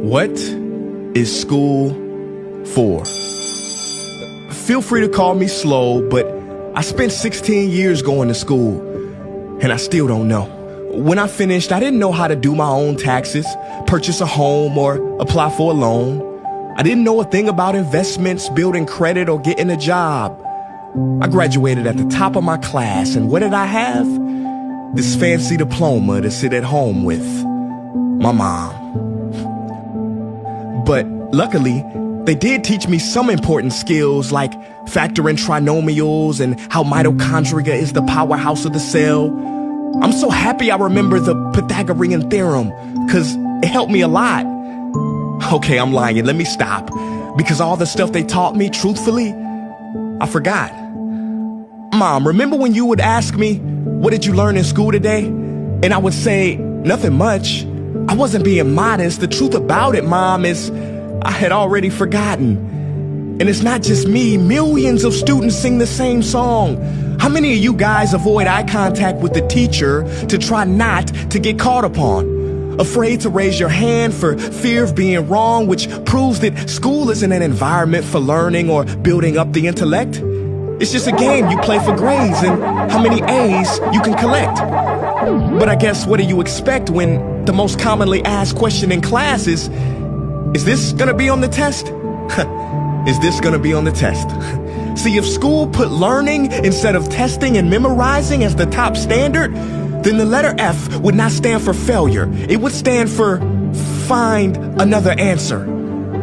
What is school for? Feel free to call me slow, but I spent 16 years going to school, and I still don't know. When I finished, I didn't know how to do my own taxes, purchase a home, or apply for a loan. I didn't know a thing about investments, building credit, or getting a job. I graduated at the top of my class, and what did I have? This fancy diploma to sit at home with my mom. But luckily, they did teach me some important skills like factoring trinomials and how mitochondria is the powerhouse of the cell. I'm so happy I remember the Pythagorean theorem, because it helped me a lot. Okay, I'm lying. Let me stop. Because all the stuff they taught me, truthfully, I forgot. Mom, remember when you would ask me, what did you learn in school today? And I would say, nothing much. I wasn't being modest. The truth about it, Mom, is I had already forgotten. And it's not just me. Millions of students sing the same song. How many of you guys avoid eye contact with the teacher to try not to get caught upon? Afraid to raise your hand for fear of being wrong, which proves that school isn't an environment for learning or building up the intellect. It's just a game you play for grades and how many A's you can collect. But I guess what do you expect when the most commonly asked question in class is this gonna be on the test? Is this gonna be on the test? See, if school put learning instead of testing and memorizing as the top standard, then the letter F would not stand for failure. It would stand for find another answer.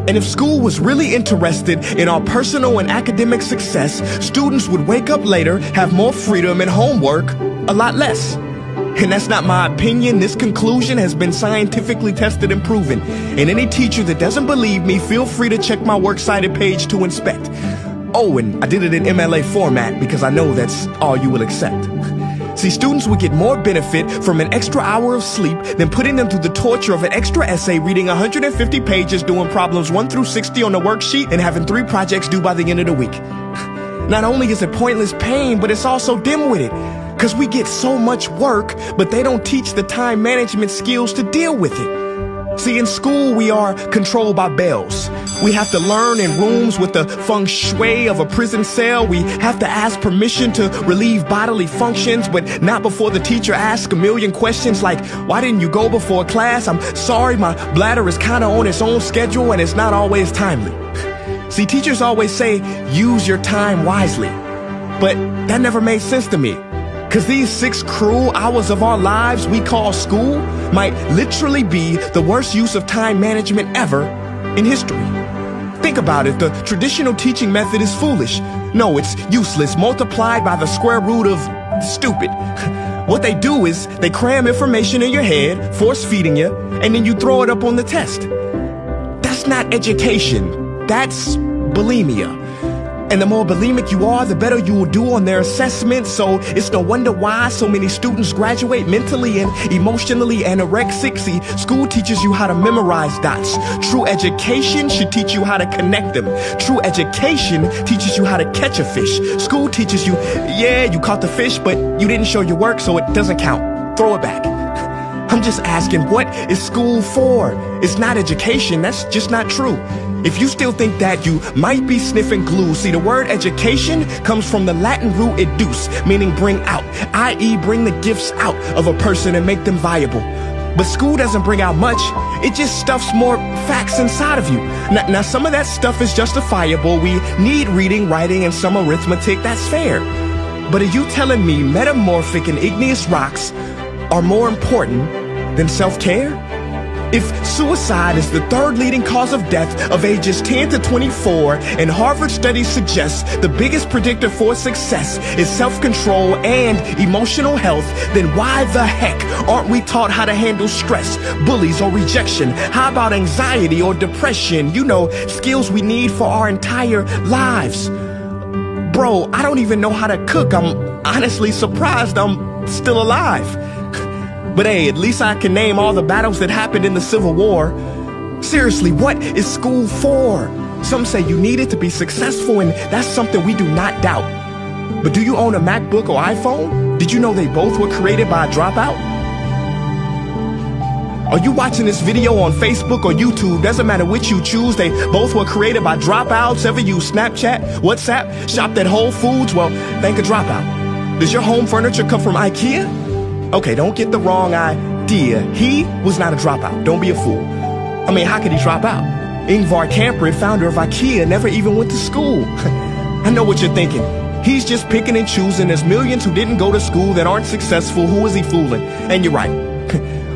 And if school was really interested in our personal and academic success, students would wake up later, have more freedom and homework, a lot less. And that's not my opinion. This conclusion has been scientifically tested and proven. And any teacher that doesn't believe me, feel free to check my works cited page to inspect. Oh, and I did it in MLA format because I know that's all you will accept. See, students would get more benefit from an extra hour of sleep than putting them through the torture of an extra essay, reading 150 pages, doing problems 1 through 60 on the worksheet, and having 3 projects due by the end of the week. Not only is it pointless pain, but it's also dim-witted, because we get so much work, but they don't teach the time management skills to deal with it. See, in school, we are controlled by bells. We have to learn in rooms with the feng shui of a prison cell. We have to ask permission to relieve bodily functions, but not before the teacher asks a million questions like, why didn't you go before class? I'm sorry, my bladder is kind of on its own schedule and it's not always timely. See, teachers always say, use your time wisely. But that never made sense to me. Because these 6 cruel hours of our lives we call school might literally be the worst use of time management ever in history. Think about it. The traditional teaching method is foolish. No, it's useless, multiplied by the square root of stupid. What they do is they cram information in your head, force feeding you, and then you throw it up on the test. That's not education. That's bulimia. And the more bulimic you are, the better you will do on their assessments. So it's no wonder why so many students graduate mentally and emotionally anorexic. See, school teaches you how to memorize dots. True education should teach you how to connect them. True education teaches you how to catch a fish. School teaches you, yeah, you caught the fish, but you didn't show your work, so it doesn't count. Throw it back. I'm just asking, what is school for? It's not education. That's just not true. If you still think that, you might be sniffing glue. See, the word education comes from the Latin root educe, meaning bring out, i.e. bring the gifts out of a person and make them viable. But school doesn't bring out much. It just stuffs more facts inside of you. Now, some of that stuff is justifiable. We need reading, writing, and some arithmetic. That's fair. But are you telling me metamorphic and igneous rocks are more important than self-care? If suicide is the 3rd leading cause of death of ages 10 to 24, and Harvard studies suggest the biggest predictor for success is self-control and emotional health, then why the heck aren't we taught how to handle stress, bullies, or rejection? How about anxiety or depression? You know, skills we need for our entire lives. Bro, I don't even know how to cook. I'm honestly surprised I'm still alive. But hey, at least I can name all the battles that happened in the Civil War. Seriously, what is school for? Some say you need it to be successful, and that's something we do not doubt. But do you own a MacBook or iPhone? Did you know they both were created by a dropout? Are you watching this video on Facebook or YouTube? Doesn't matter which you choose. They both were created by dropouts. Ever use Snapchat, WhatsApp, shopped at Whole Foods? Well, thank a dropout. Does your home furniture come from IKEA? Okay, don't get the wrong idea. He was not a dropout. Don't be a fool. I mean, how could he drop out? Ingvar Kamprad, founder of IKEA, never even went to school. I know what you're thinking. He's just picking and choosing. There's millions who didn't go to school that aren't successful. Who is he fooling? And you're right.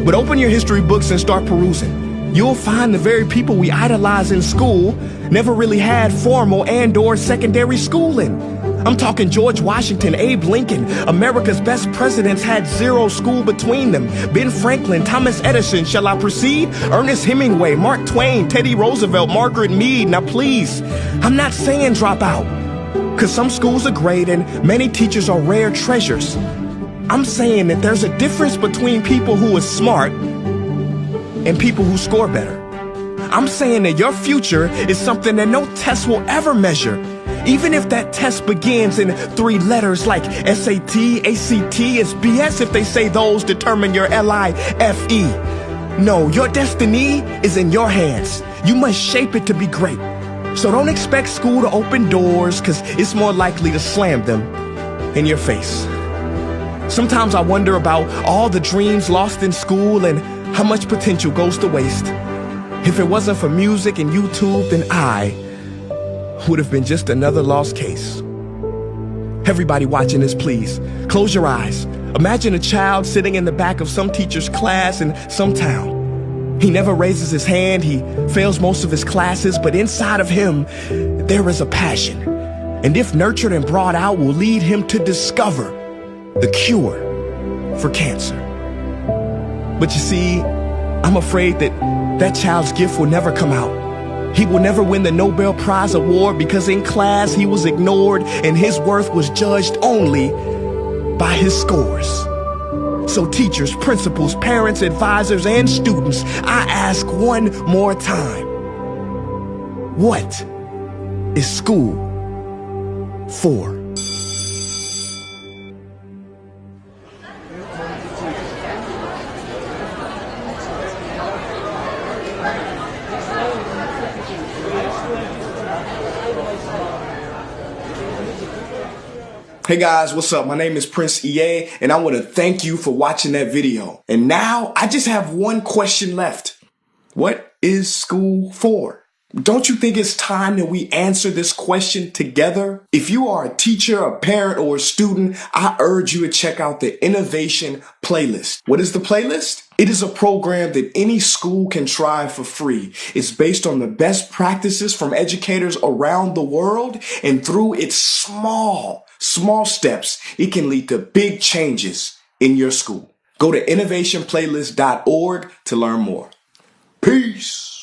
But open your history books and start perusing. You'll find the very people we idolize in school never really had formal and/or secondary schooling. I'm talking George Washington, Abe Lincoln. America's best presidents had zero school between them. Ben Franklin, Thomas Edison, shall I proceed? Ernest Hemingway, Mark Twain, Teddy Roosevelt, Margaret Mead. Now please, I'm not saying drop out, because some schools are great and many teachers are rare treasures. I'm saying that there's a difference between people who are smart and people who score better. I'm saying that your future is something that no test will ever measure. Even if that test begins in 3 letters like SAT, ACT, it's BS if they say those determine your LIFE. No, your destiny is in your hands. You must shape it to be great. So don't expect school to open doors, because it's more likely to slam them in your face. Sometimes I wonder about all the dreams lost in school and how much potential goes to waste. If it wasn't for music and YouTube, then I would have been just another lost case. Everybody watching this, please, close your eyes. Imagine a child sitting in the back of some teacher's class in some town. He never raises his hand, he fails most of his classes, but inside of him, there is a passion. And if nurtured and brought out, will lead him to discover the cure for cancer. But you see, I'm afraid that that child's gift will never come out. He will never win the Nobel Prize award because in class he was ignored and his worth was judged only by his scores. So teachers, principals, parents, advisors, and students, I ask one more time, what is school for? Hey guys, what's up? My name is Prince EA, and I want to thank you for watching that video. And now I just have one question left. What is school for? Don't you think it's time that we answer this question together? If you are a teacher, a parent, or a student, I urge you to check out the Innovation Playlist. What is the playlist? It is a program that any school can try for free. It's based on the best practices from educators around the world, and through its small steps, it can lead to big changes in your school. Go to innovationplaylist.org to learn more. Peace.